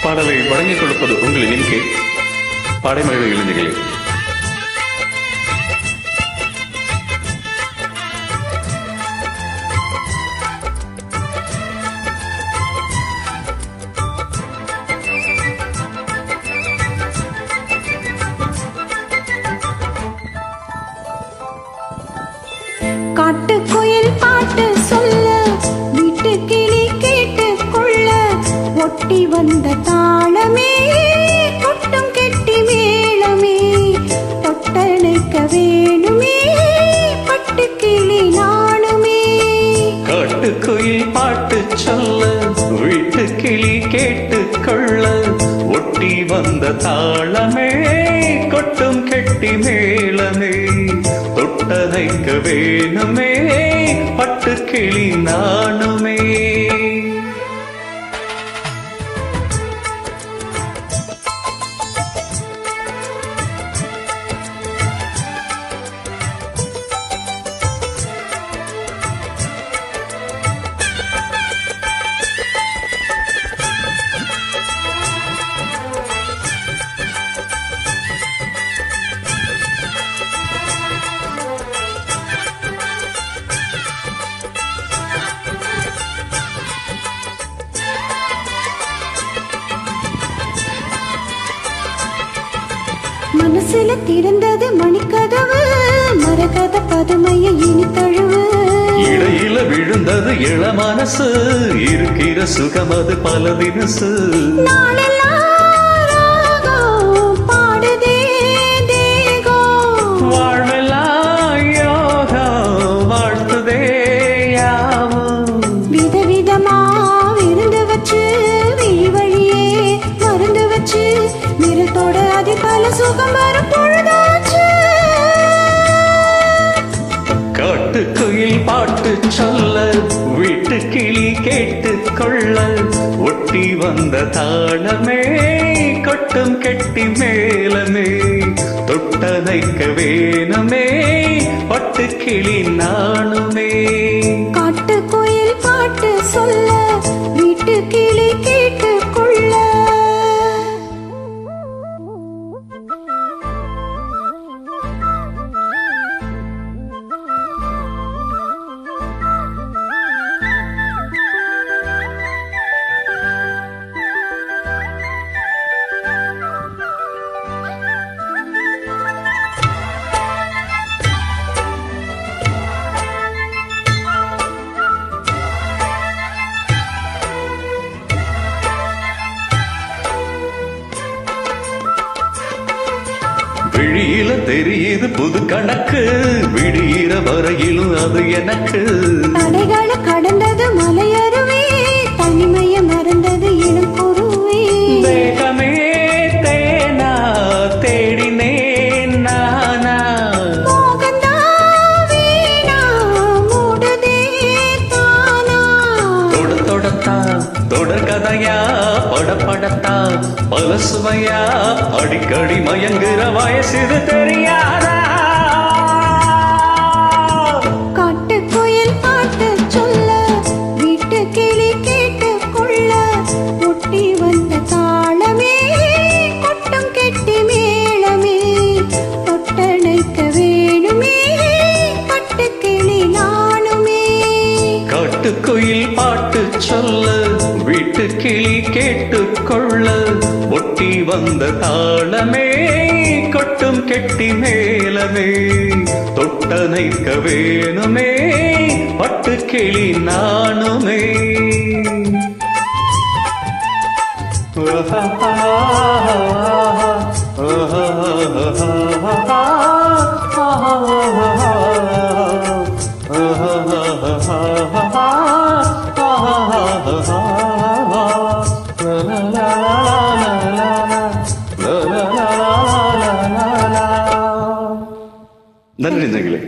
பாடலை வழங்கிக் கொடுப்பது உங்களின் எண்கே பாடைமழை இளைஞர்களே. காட்டுக்குயில் பாட்டு சொல்ல, வீட்டு கிளி கேட்டு கொள்ள, ஒட்டி வந்த தாளமே கொட்டும் கெட்டி மேளமே, தொட்டணைக்க வேணுமே பட்டு கிளி நானுமே. காட்டுக்குயில் பாட்டு சொல்ல, வீட்டு கிளி கேட்டு கொள்ள, ஒட்டி வந்த தாளமே கொட்டும் கெட்டி மேளமே, தொட்டணைக்க வேணுமே பட்டு கிளி நானுமே. மனசுல திறந்தது மணிக்கதவு, மரகத பதுமைய இனி தழுவு. இடையில விழுந்தது இள மனசு, இருக்கிற சுகம் அது பல தினசு. பாடுதே தேகம், வாழ்வெல்லாம் யோகம் வாழ்த்துதே யாவும். விதவிதமா விருந்து வச்சு, வழியே மருந்து வச்சு, நிறத்தோட அதி பல சுகம் வரும் பொழுதாச்சு. காட்டுக்குயில் பாட்டு சொல்ல, வீட்டு கிளி கேட்டு கொள்ள, ஒட்டி வந்த தாளமே கொட்டும் கெட்டி மேளமே, தொட்டணைக்க வேணுமே பட்டு கிளி நானுமே. காட்டுக்குயில் பாட்டு சொல்ல, வீட்டு கிளி கேட்டு கொள்ள. விழியில தெரியுது புது கணக்கு, விடியிற வரையிலும் அது எனக்கு. தடைகளை கடந்தது மலையருவே, தனிமைய மறந்தது இளம் குருவே. வேகமே தேனா தேடினேன் நானா, மோகந்தா வீணா மூடுதே தானா. தொடத்தா தொடர் கதையா படப்படத்தா பல சுவையா, அடிக்கடி மயங்குற வயசு தெரியாதா. காட்டுக்குயில் பாட்டு சொல்ல, வீட்டு கிளி கேட்டு கொள்ள, ஒட்டி வந்த தாளமே கொட்டும் கெட்டி மேளமே, தொட்டணைக்க வேணுமே பட்டு கிளி நானுமே. காட்டுக்குயில் பாட்டு சொல்ல, வீட்டு கிளி கேட்டு கொள்ள, ஒட்டி வந்த தாளமே கொட்டும் கெட்டி மேளமே, தொட்டணைக்க வேணுமே பட்டு கிளி நானுமே. நன்றி நெஞ்சங்களே.